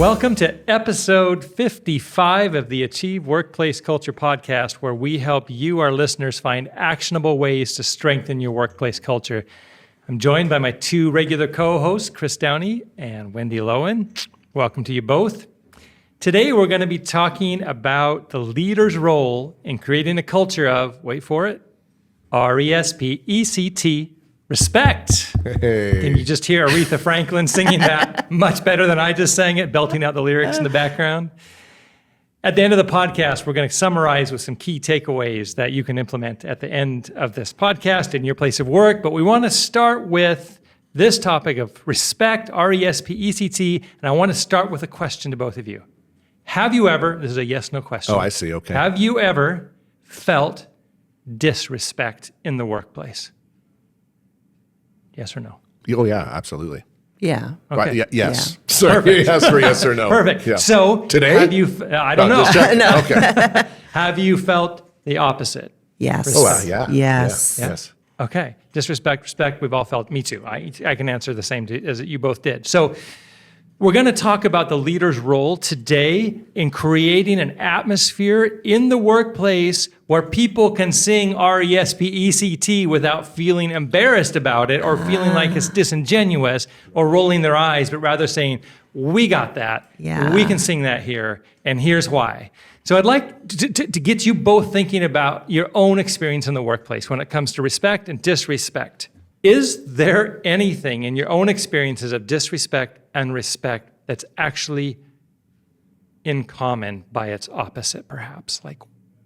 Welcome to episode 55 of the Achieve Workplace Culture podcast, where we help you, our listeners, find actionable ways to strengthen your workplace culture. I'm joined by my two regular co-hosts, Chris Downey and Wendy Lowen. Welcome to you both. Today, we're going to be talking about the leader's role in creating a culture of, wait for it, RESPECT, respect. Hey. Can you just hear Aretha Franklin singing that much better than I just sang it, belting out the lyrics in the background? At the end of the podcast, we're going to summarize with some key takeaways that you can implement at the end of this podcast in your place of work. But we want to start with this topic of respect, RESPECT, and I want to start with a question to both of you. Have you ever, this is a yes/no question. Oh, I see, okay. Have you ever felt disrespect in the workplace? Yes or no? Oh, yeah, absolutely. Yeah. Okay. Yes. Yeah. Sorry, Perfect. yes for yes or no. Perfect. Yeah. So Today? have you, I don't know. Just checking. No. Okay. Have you felt the opposite? Yes. Oh, yeah. Yes. Yeah. Yes. Okay. Disrespect, respect, we've all felt. Me too. I can answer the same as you both did. So we're going to talk about the leader's role today in creating an atmosphere in the workplace where people can sing RESPECT without feeling embarrassed about it or feeling like it's disingenuous or rolling their eyes, but rather saying, we got that. Yeah. We can sing that here, and here's why. So I'd like to get you both thinking about your own experience in the workplace when it comes to respect and disrespect. Is there anything in your own experiences of disrespect and respect that's actually in common by its opposite, perhaps? Like,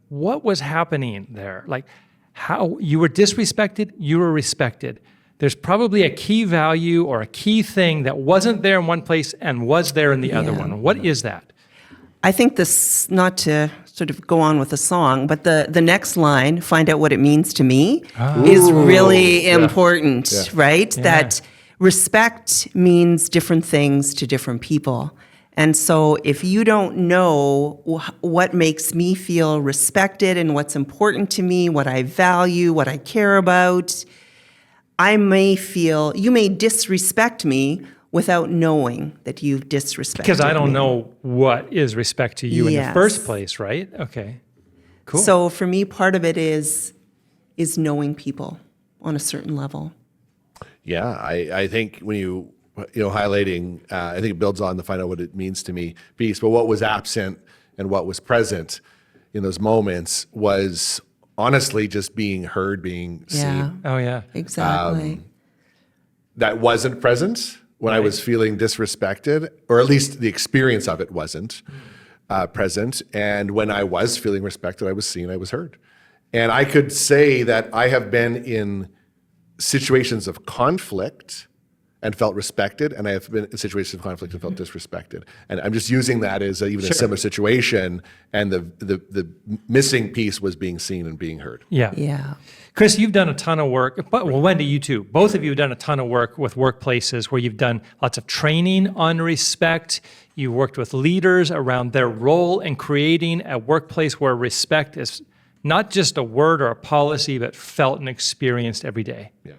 what was happening there? Like, how you were disrespected, you were respected. There's probably a key value or a key thing that wasn't there in one place and was there in the other one. What is that? I think this, not to sort of go on with the song, but the next line, find out what it means to me, is really important, Yeah. right? Yeah. That respect means different things to different people. And so if you don't know what makes me feel respected and what's important to me, what I value, what I care about, you may disrespect me without knowing that you've disrespected Because I don't me. know what is respect to you in the Yes. first place, right? Okay, cool. So for me, part of it is knowing people on a certain level. Yeah, I think when you highlighting, I think it builds on the find out what it means to me piece, but what was absent and what was present in those moments was honestly just being heard, being seen. Oh, yeah. Exactly. That wasn't present when I was feeling disrespected, or at least the experience of it wasn't present. And when I was feeling respected, I was seen, I was heard. And I could say that I have been in situations of conflict and felt respected, and I have been in situations of conflict and felt disrespected. And I'm just using that as a similar situation, and the missing piece was being seen and being heard. Yeah. Yeah. Chris, you've done a ton of work, but well, Wendy, you too. Both of you have done a ton of work with workplaces where you've done lots of training on respect. You've worked with leaders around their role in creating a workplace where respect is not just a word or a policy, but felt and experienced every day. Yeah.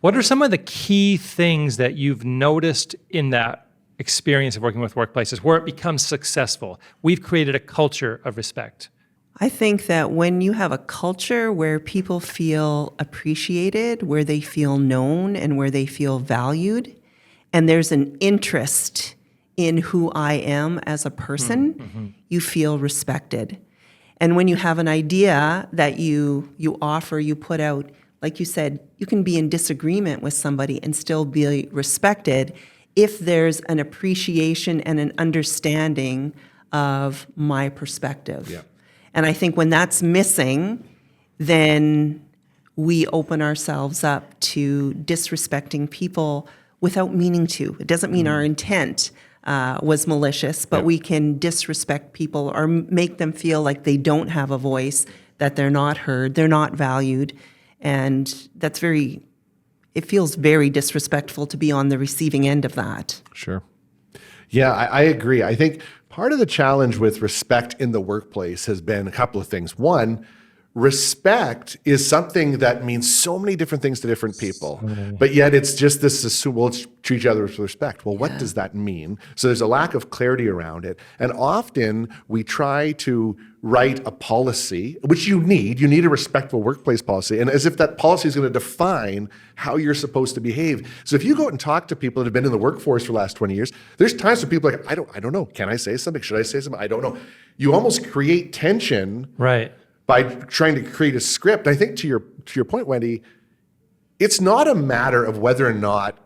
What are some of the key things that you've noticed in that experience of working with workplaces where it becomes successful? We've created a culture of respect. I think that when you have a culture where people feel appreciated, where they feel known, and where they feel valued, and there's an interest in who I am as a person, you feel respected. And when you have an idea that you offer, you put out, like you said, you can be in disagreement with somebody and still be respected if there's an appreciation and an understanding of my perspective. Yeah. And I think when that's missing, then we open ourselves up to disrespecting people without meaning to. It doesn't mean our intent was malicious, but we can disrespect people or make them feel like they don't have a voice, that they're not heard, they're not valued. And it feels very disrespectful to be on the receiving end of that. Sure. Yeah, I agree. I think part of the challenge with respect in the workplace has been a couple of things. One, Respect is something that means so many different things to different people, but yet it's just this assume, well, let's treat each other with respect. Well, what does that mean? So there's a lack of clarity around it. And often we try to write a policy, which you need a respectful workplace policy, and as if that policy is going to define how you're supposed to behave. So if you go out and talk to people that have been in the workforce for the last 20 years, there's times when people are like, I don't know. Can I say something? Should I say something? I don't know. You almost create tension. Right. By trying to create a script. I think to your point, Wendy, it's not a matter of whether or not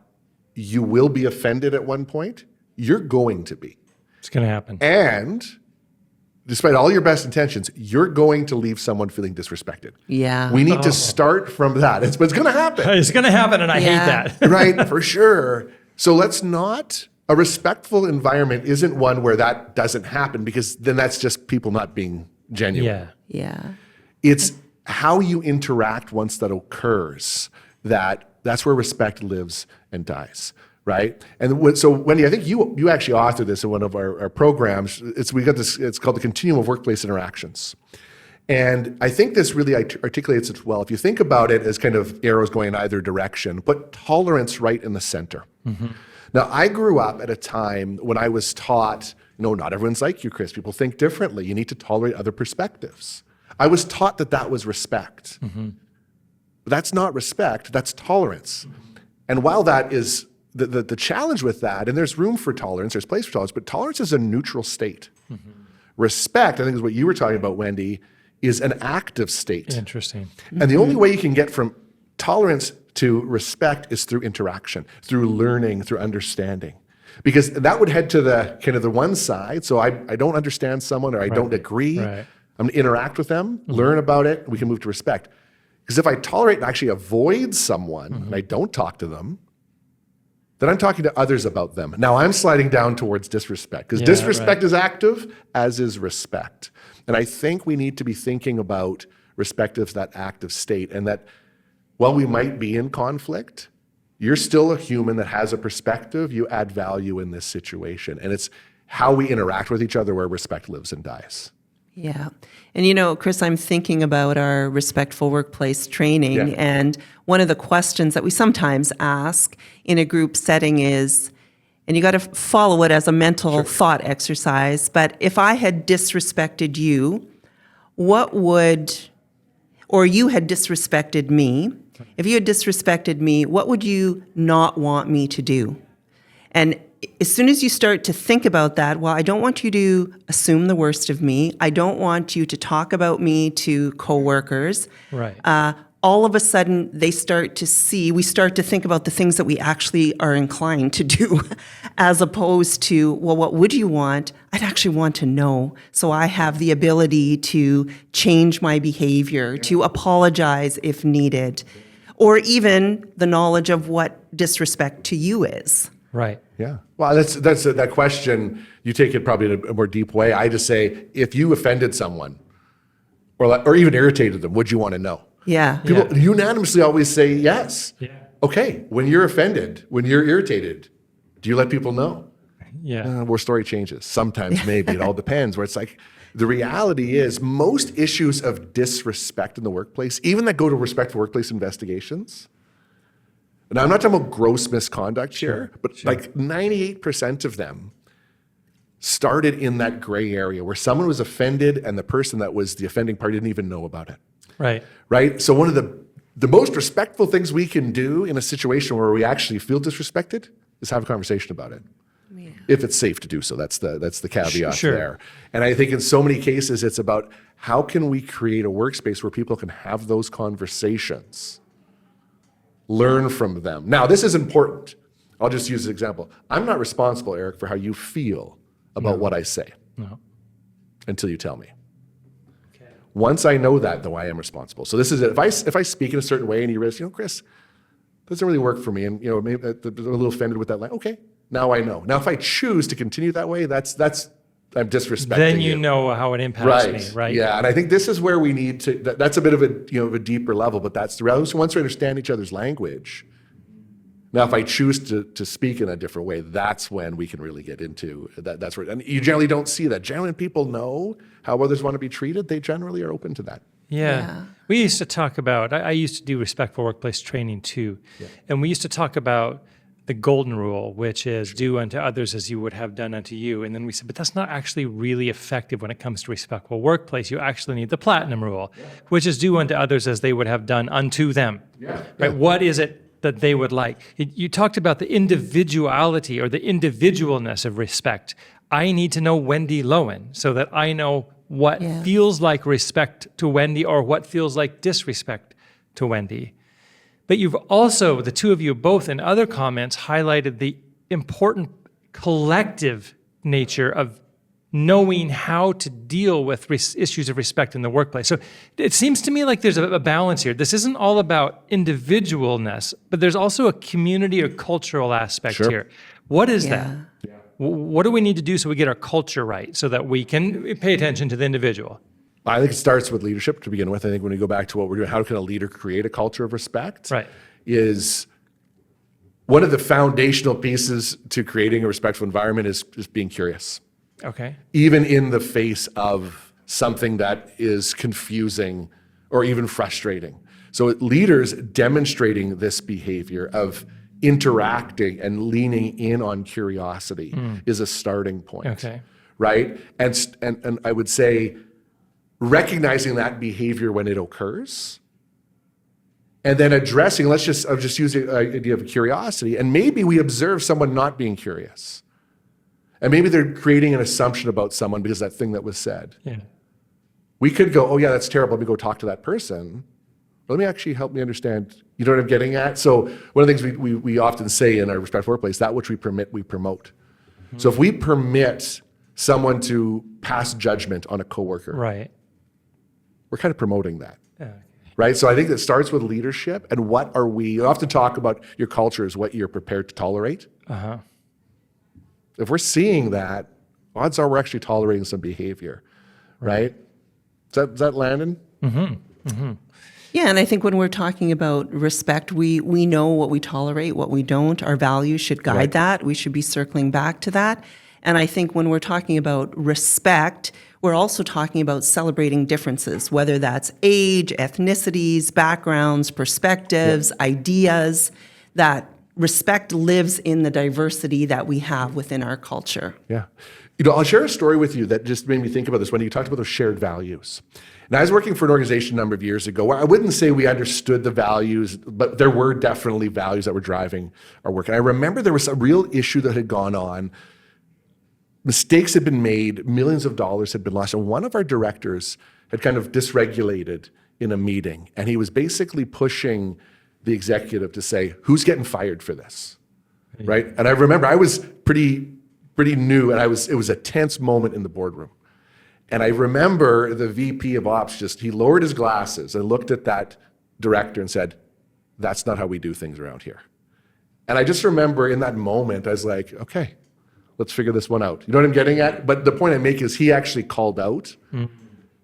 you will be offended at one point. You're going to be. It's going to happen. And despite all your best intentions, you're going to leave someone feeling disrespected. Yeah. We need to start from that. It's going to happen. It's going to happen, and I hate that. Right, for sure. So let's not, a respectful environment isn't one where that doesn't happen, because then that's just people not being genuine. Yeah. Yeah. It's how you interact once that occurs that's where respect lives and dies, right? And so, Wendy, I think you actually authored this in one of our programs. It's called the Continuum of Workplace Interactions. And I think this really articulates it well. If you think about it as kind of arrows going in either direction, put tolerance right in the center. Mm-hmm. Now, I grew up at a time when I was taught, not everyone's like you, Chris. People think differently. You need to tolerate other perspectives. I was taught that was respect. Mm-hmm. But that's not respect, that's tolerance. Mm-hmm. And while that is the challenge with that, and there's room for tolerance, there's place for tolerance, but tolerance is a neutral state. Mm-hmm. Respect, I think is what you were talking about, Wendy, is an active state. Interesting. And the only way you can get from tolerance to respect is through interaction, through learning, through understanding. Because that would head to the kind of the one side. So I don't understand someone, or I don't agree. Right. I'm going to interact with them, learn about it, we can move to respect. Because if I tolerate and actually avoid someone, and I don't talk to them, then I'm talking to others about them. Now I'm sliding down towards disrespect, because disrespect is active, as is respect. And I think we need to be thinking about respect as that active state, and that while we might be in conflict, you're still a human that has a perspective. You add value in this situation. And it's how we interact with each other where respect lives and dies. Yeah. And Chris, I'm thinking about our respectful workplace training. And one of the questions that we sometimes ask in a group setting is, and you got to follow it as a mental thought exercise, but if I had disrespected you, or you had disrespected me, if you had disrespected me, what would you not want me to do? And as soon as you start to think about that, well, I don't want you to assume the worst of me. I don't want you to talk about me to coworkers. Right. All of a sudden, we start to think about the things that we actually are inclined to do, as opposed to, well, what would you want? I'd actually want to know, so I have the ability to change my behavior, to apologize if needed, or even the knowledge of what disrespect to you is. Right. Yeah. Well, that's that question. You take it probably in a more deep way. I just say, if you offended someone, or even irritated them, would you want to know? Yeah. People unanimously always say yes. Yeah. Okay. When you're offended, when you're irritated, do you let people know? Yeah. Where story changes. Sometimes, maybe. It all depends. Where it's like, the reality is, most issues of disrespect in the workplace, even that go to respectful workplace investigations, and I'm not talking about gross misconduct here, but like 98% of them started in that gray area where someone was offended and the person that was the offending party didn't even know about it. Right. Right? So one of the most respectful things we can do in a situation where we actually feel disrespected is have a conversation about it. Yeah. If it's safe to do so. That's the caveat there. And I think in so many cases, it's about how can we create a workspace where people can have those conversations, learn from them. Now, this is important. I'll just use an example. I'm not responsible, Eric, for how you feel about what I say until you tell me. Okay. Once I know that, though, I am responsible. So this is it. If I speak in a certain way and you realize, Chris, doesn't really work for me, and maybe I'm a little offended with that line. Okay, now I know. Now, if I choose to continue that way, that's I'm disrespecting then you know how it impacts me, right? Yeah, and I think this is where we need to. That's a bit of a deeper level, but that's the reality. So once we understand each other's language, now if I choose to speak in a different way, that's when we can really get into that. That's where, and you generally don't see that. Generally, when people know how others want to be treated, they generally are open to that. Yeah. We used to talk about, I used to do respectful workplace training too. Yeah. And we used to talk about the golden rule, which is do unto others as you would have done unto you. And then we said, but that's not actually really effective when it comes to respectful workplace. You actually need the platinum rule, which is do unto others as they would have done unto them. Right? What is it that they would like? You talked about the individuality or the individualness of respect. I need to know Wendy Lowen so that I know what feels like respect to Wendy or what feels like disrespect to Wendy. But you've also, the two of you both in other comments, highlighted the important collective nature of knowing how to deal with issues of respect in the workplace. So it seems to me like there's a balance here. This isn't all about individualness, but there's also a community or cultural aspect here. What is that? What do we need to do so we get our culture right so that we can pay attention to the individual? I think it starts with leadership to begin with. I think when we go back to what we're doing, how can a leader create a culture of respect? Right. Is one of the foundational pieces to creating a respectful environment is being curious. Okay. Even in the face of something that is confusing or even frustrating. So leaders demonstrating this behavior of interacting and leaning in on curiosity is a starting point. Okay. Right? And I would say recognizing that behavior when it occurs and then addressing, I'll just use the idea of curiosity, and maybe we observe someone not being curious. And maybe they're creating an assumption about someone because of that thing that was said. Yeah. We could go, oh yeah, that's terrible. Let me go talk to that person. Let me actually help me understand. You know what I'm getting at? So one of the things we often say in our respectful workplace, that which we permit, we promote. Mm-hmm. So if we permit someone to pass judgment on a coworker, Right. we're kind of promoting that. Yeah. Right? So I think it starts with leadership and what are we, you often talk about your culture is what you're prepared to tolerate. Uh-huh. If we're seeing that, odds are we're actually tolerating some behavior, right? Is that landing? Mm-hmm. Mm-hmm. Yeah, and I think when we're talking about respect, we know what we tolerate, what we don't. Our values should guide that. We should be circling back to that. And I think when we're talking about respect, we're also talking about celebrating differences, whether that's age, ethnicities, backgrounds, perspectives, ideas, that respect lives in the diversity that we have within our culture. Yeah. You know, I'll share a story with you that just made me think about this when you talked about those shared values. And I was working for an organization a number of years ago where I wouldn't say we understood the values, but there were definitely values that were driving our work. And I remember there was a real issue that had gone on. Mistakes had been made, millions of dollars had been lost, and one of our directors had kind of dysregulated in a meeting. And he was basically pushing the executive to say, who's getting fired for this, right? And I remember I was pretty new, and it was a tense moment in the boardroom. And I remember the VP of Ops he lowered his glasses and looked at that director and said, that's not how we do things around here. And I just remember in that moment, I was like, okay, let's figure this one out. You know what I'm getting at? But the point I make is he actually called out,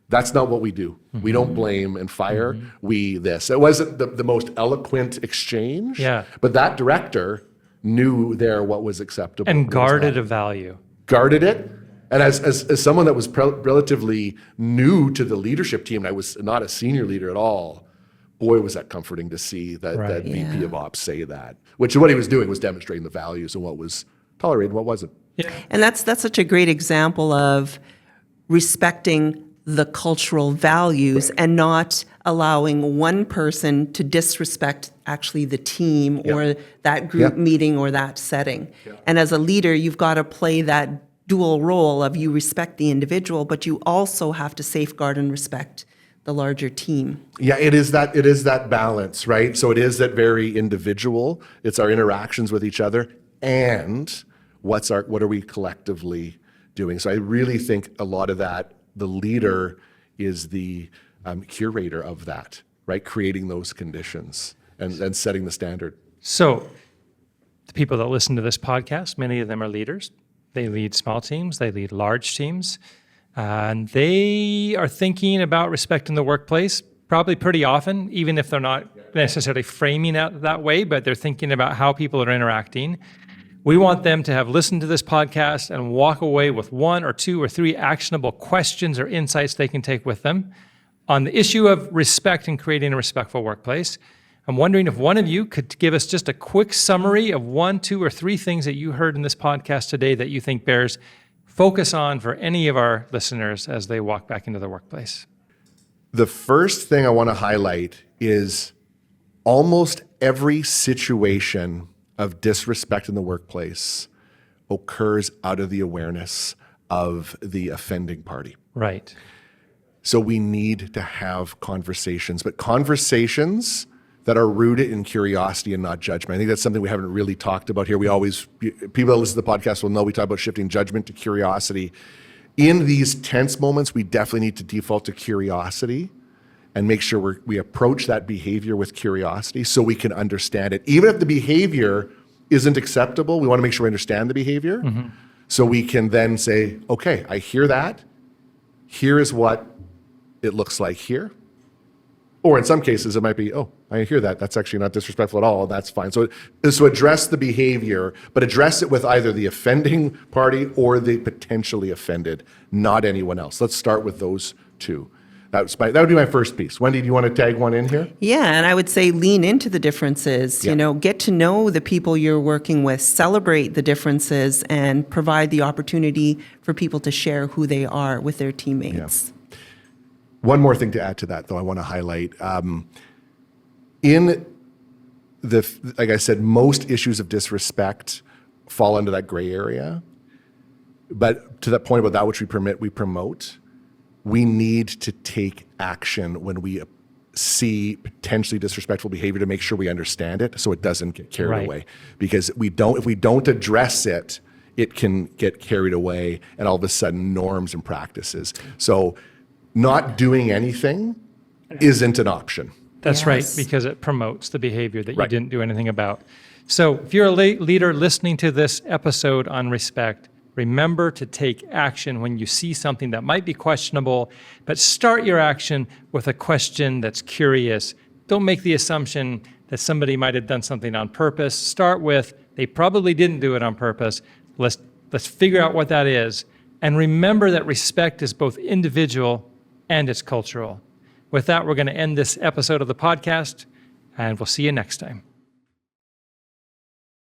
that's not what we do. We don't blame and fire, we this. It wasn't the most eloquent exchange, but that director knew what was acceptable. And guarded a value. Guarded it. And as someone that was relatively new to the leadership team, and I was not a senior leader at all, boy, was that comforting to see that VP of Ops say that. Which what he was doing was demonstrating the values and what was tolerated and what wasn't. Yeah. And that's such a great example of respecting the cultural values and not allowing one person to disrespect actually the team or that group meeting or that setting. And as a leader, you've got to play that dual role of you respect the individual, but you also have to safeguard and respect the larger team. Yeah, it is that balance, right? So it is that very individual. It's our interactions with each other and what are we collectively doing? So I really think a lot of that, the leader is the curator of that, right? Creating those conditions and setting the standard. So the people that listen to this podcast, many of them are leaders. They lead small teams, they lead large teams, and they are thinking about respect in the workplace probably pretty often, even if they're not necessarily framing it that way, but they're thinking about how people are interacting. We want them to have listened to this podcast and walk away with 1 or 2 or 3 actionable questions or insights they can take with them. on the issue of respect and creating a respectful workplace. I'm wondering if one of you could give us just a quick summary of 1, 2, or 3 things that you heard in this podcast today that you think bears focus on for any of our listeners as they walk back into the workplace. The first thing I want to highlight is almost every situation of disrespect in the workplace occurs out of the awareness of the offending party. Right. So we need to have conversations, but conversations that are rooted in curiosity and not judgment. I think that's something we haven't really talked about here. People that listen to the podcast will know we talk about shifting judgment to curiosity. In these tense moments, we definitely need to default to curiosity and make sure we approach that behavior with curiosity so we can understand it. Even if the behavior isn't acceptable, we want to make sure we understand the behavior so we can then say, okay, I hear that. Here is what it looks like here. Or in some cases, it might be, oh, I hear that. That's actually not disrespectful at all. That's fine. So address the behavior, but address it with either the offending party or the potentially offended, not anyone else. Let's start with those two. That would be my first piece. Wendy, do you want to tag one in here? Yeah, and I would say lean into the differences. Yeah. Get to know the people you're working with, celebrate the differences, and provide the opportunity for people to share who they are with their teammates. Yeah. One more thing to add to that, though, I want to highlight. Like I said, most issues of disrespect fall under that gray area. But to that point about that which we permit, we promote, we need to take action when we see potentially disrespectful behavior to make sure we understand it so it doesn't get carried away. Because if we don't address it, it can get carried away and all of a sudden norms and practices. So not doing anything isn't an option. That's right, because it promotes the behavior that you didn't do anything about. So if you're a leader listening to this episode on respect, remember to take action when you see something that might be questionable, but start your action with a question that's curious. Don't make the assumption that somebody might have done something on purpose. Start with, they probably didn't do it on purpose. Let's figure out what that is. And remember that respect is both individual and it's cultural. With that, we're going to end this episode of the podcast, and we'll see you next time.